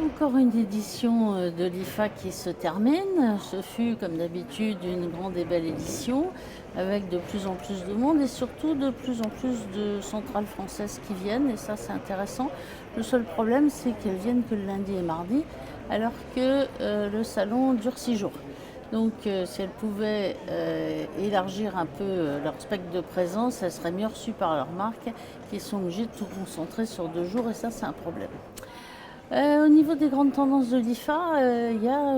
encore une édition de l'IFA qui se termine. Ce fut, comme d'habitude, une grande et belle édition avec de plus en plus de monde et surtout de plus en plus de centrales françaises qui viennent. Et ça, c'est intéressant. Le seul problème, c'est qu'elles viennent que le lundi et mardi, alors que le salon dure 6 jours. Donc, si elles pouvaient élargir un peu leur spectre de présence, elles seraient mieux reçues par leurs marques qui sont obligées de tout concentrer sur 2 jours et ça, c'est un problème. Au niveau des grandes tendances de l'IFA, il y a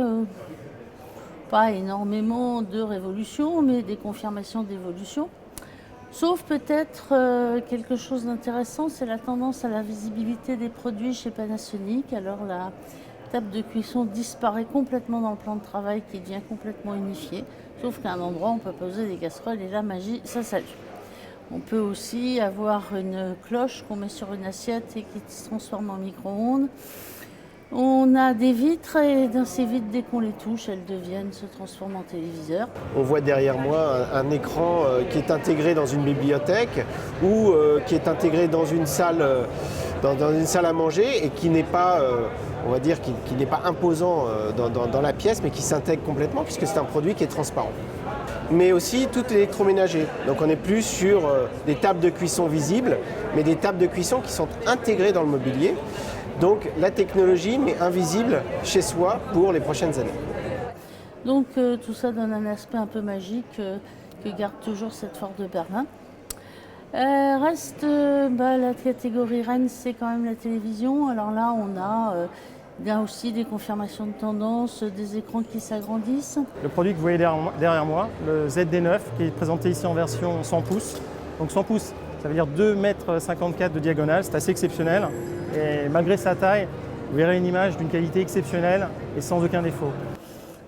pas énormément de révolutions, mais des confirmations d'évolution. Sauf peut-être quelque chose d'intéressant, c'est la tendance à la visibilité des produits chez Panasonic. Alors la table de cuisson disparaît complètement dans le plan de travail qui devient complètement unifié. Sauf qu'à un endroit, on peut poser des casseroles et la magie, ça s'allume. On peut aussi avoir une cloche qu'on met sur une assiette et qui se transforme en micro-ondes. On a des vitres et dans ces vitres, dès qu'on les touche, elles se transforment en téléviseur. On voit derrière moi un écran qui est intégré dans une bibliothèque ou qui est intégré dans une salle à manger et qui n'est pas, on va dire, qui n'est pas imposant dans la pièce, mais qui s'intègre complètement puisque c'est un produit qui est transparent. Mais aussi tout l'électroménager. Donc on n'est plus sur des tables de cuisson visibles, mais des tables de cuisson qui sont intégrées dans le mobilier. Donc la technologie, mais invisible chez soi pour les prochaines années. Donc tout ça donne un aspect un peu magique que garde toujours cette Fort de Berlin. Reste la catégorie reine, c'est quand même la télévision. Alors là, on a aussi des confirmations de tendance, des écrans qui s'agrandissent. Le produit que vous voyez derrière moi, le ZD9, qui est présenté ici en version 100 pouces. Donc 100 pouces, ça veut dire 2,54 m de diagonale, c'est assez exceptionnel. Et malgré sa taille, vous verrez une image d'une qualité exceptionnelle et sans aucun défaut.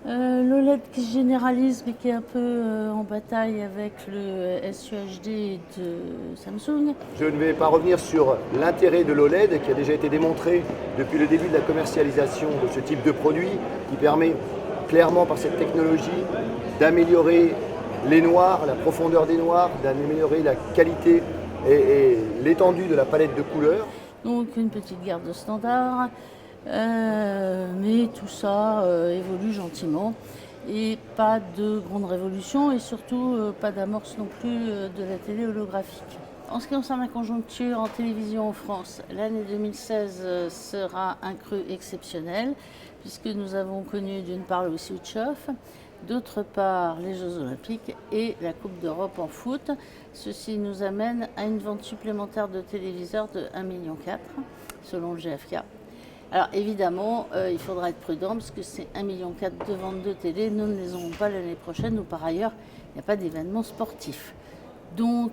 L'OLED qui se généralise mais qui est un peu en bataille avec le SUHD de Samsung. Je ne vais pas revenir sur l'intérêt de l'OLED qui a déjà été démontré depuis le début de la commercialisation de ce type de produit qui permet clairement par cette technologie d'améliorer les noirs, la profondeur des noirs, d'améliorer la qualité et l'étendue de la palette de couleurs. Donc une petite garde de standard, mais tout ça évolue gentiment et pas de grande révolution et surtout pas d'amorce non plus de la télé holographique. En ce qui concerne la conjoncture en télévision en France, l'année 2016 sera un creux exceptionnel puisque nous avons connu d'une part le switch-off, d'autre part les Jeux Olympiques et la Coupe d'Europe en foot. Ceci nous amène à une vente supplémentaire de téléviseurs de 1,4 million selon le GfK. Alors évidemment, il faudra être prudent parce que c'est 1,4 million de ventes de télé. Nous ne les aurons pas l'année prochaine ou par ailleurs, il n'y a pas d'événement sportif. Donc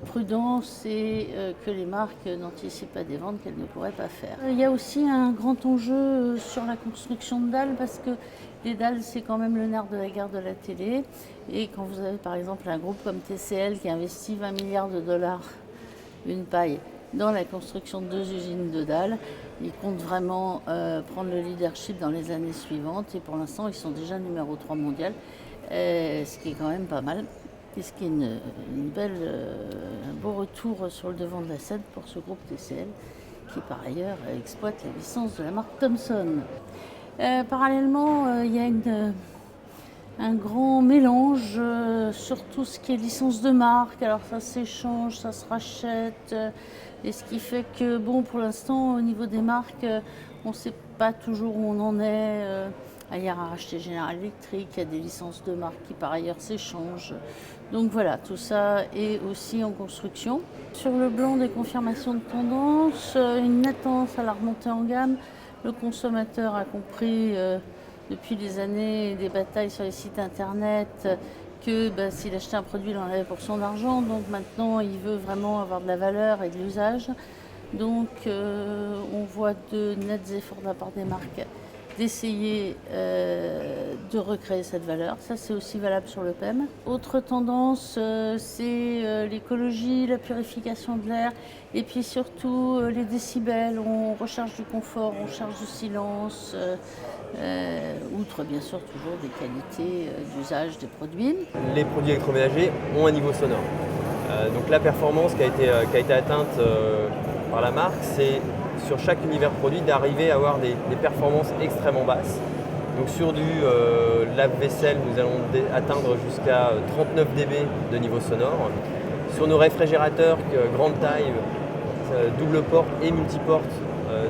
prudence et que les marques n'anticipent pas des ventes qu'elles ne pourraient pas faire. Il y a aussi un grand enjeu sur la construction de dalles parce que les dalles, c'est quand même le nerf de la guerre de la télé. Et quand vous avez par exemple un groupe comme TCL qui investit 20 milliards de dollars, une paille, dans la construction de 2 usines de dalles, ils comptent vraiment prendre le leadership dans les années suivantes. Et pour l'instant, ils sont déjà numéro 3 mondial, ce qui est quand même pas mal. Et ce qui est un beau retour sur le devant de la scène pour ce groupe TCL qui par ailleurs exploite la licence de la marque Thomson. Parallèlement, il y a un grand mélange sur tout ce qui est licence de marque. Alors ça s'échange, ça se rachète. Et ce qui fait que, bon, pour l'instant, au niveau des marques, on ne sait pas toujours où on en est. Ailleurs a racheté General Electric, il y a des licences de marque qui par ailleurs s'échangent. Donc voilà, tout ça est aussi en construction. Sur le blanc des confirmations de tendance, une nette tendance à la remontée en gamme. Le consommateur a compris depuis des années des batailles sur les sites internet que s'il achetait un produit, il en avait pour son argent. Donc maintenant, il veut vraiment avoir de la valeur et de l'usage. Donc on voit de nets efforts de la part des marques d'essayer de recréer cette valeur. Ça, c'est aussi valable sur le PEM. Autre tendance, c'est l'écologie, la purification de l'air et puis surtout les décibels. On recherche du confort, on cherche du silence, outre bien sûr toujours des qualités d'usage des produits. Les produits électroménagers ont un niveau sonore. Donc la performance qui a été atteinte par la marque, c'est sur chaque univers produit d'arriver à avoir des performances extrêmement basses. Donc sur du lave-vaisselle, nous allons atteindre jusqu'à 39 dB de niveau sonore. Sur nos réfrigérateurs grande taille, double porte et multiporte,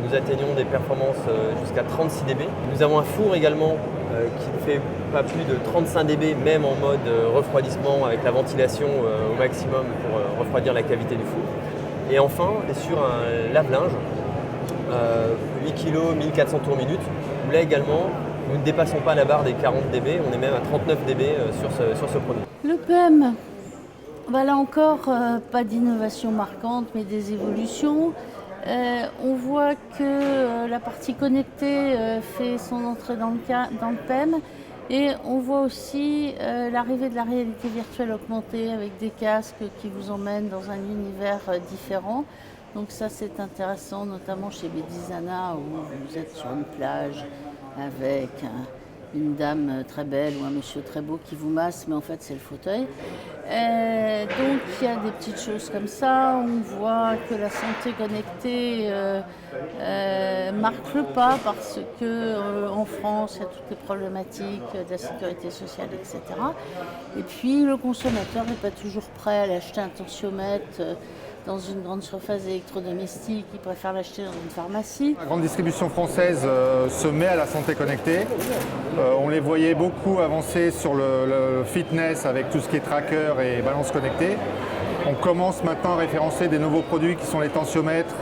nous atteignons des performances jusqu'à 36 dB. Nous avons un four également qui ne fait pas plus de 35 dB, même en mode refroidissement avec la ventilation au maximum pour refroidir la cavité du four. Et enfin, sur un lave-linge, 8 kg, 1400 tours minute, où là également, nous ne dépassons pas la barre des 40 dB, on est même à 39 dB sur ce produit. Le PEM, bah là encore, pas d'innovation marquante, mais des évolutions. On voit que la partie connectée fait son entrée dans le PEM et on voit aussi l'arrivée de la réalité virtuelle augmentée avec des casques qui vous emmènent dans un univers différent. Donc ça c'est intéressant, notamment chez Medizana où vous êtes sur une plage avec une dame très belle ou un monsieur très beau qui vous masse, mais en fait c'est le fauteuil. Donc il y a des petites choses comme ça. On voit que la santé connectée marque le pas parce que en France il y a toutes les problématiques de la sécurité sociale, etc. Et puis le consommateur n'est pas toujours prêt à l'acheter un tensiomètre dans une grande surface électrodomestique, il préfère l'acheter dans une pharmacie. La grande distribution française se met à la santé connectée. On les voyait beaucoup avancer sur le fitness avec tout ce qui est tracker et balance connectée. On commence maintenant à référencer des nouveaux produits qui sont les tensiomètres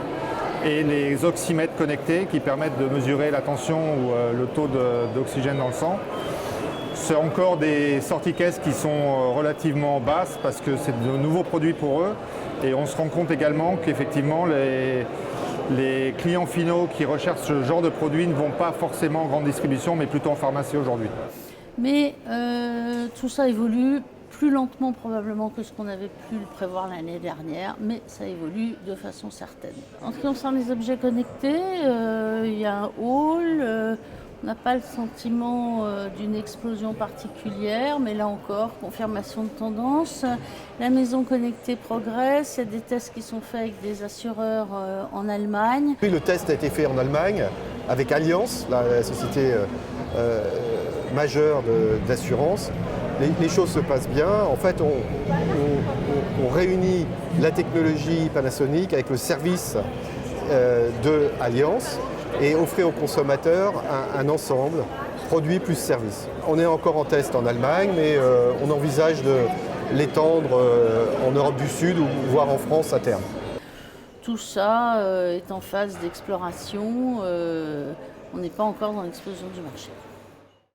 et les oxymètres connectés qui permettent de mesurer la tension ou le taux d'oxygène dans le sang. C'est encore des sorties caisses qui sont relativement basses parce que c'est de nouveaux produits pour eux. Et on se rend compte également qu'effectivement les clients finaux qui recherchent ce genre de produits ne vont pas forcément en grande distribution mais plutôt en pharmacie aujourd'hui. Mais tout ça évolue plus lentement probablement que ce qu'on avait pu le prévoir l'année dernière, mais ça évolue de façon certaine. En ce qui concerne les objets connectés, il y a un hall. On n'a pas le sentiment d'une explosion particulière, mais là encore, confirmation de tendance. La maison connectée progresse, il y a des tests qui sont faits avec des assureurs en Allemagne. Le test a été fait en Allemagne avec Allianz, la société majeure d'assurance. Les choses se passent bien. En fait, on réunit la technologie Panasonic avec le service de Allianz et offrir aux consommateurs un ensemble, produit plus service. On est encore en test en Allemagne, mais on envisage de l'étendre en Europe du Sud ou voire en France à terme. Tout ça est en phase d'exploration. On n'est pas encore dans l'explosion du marché.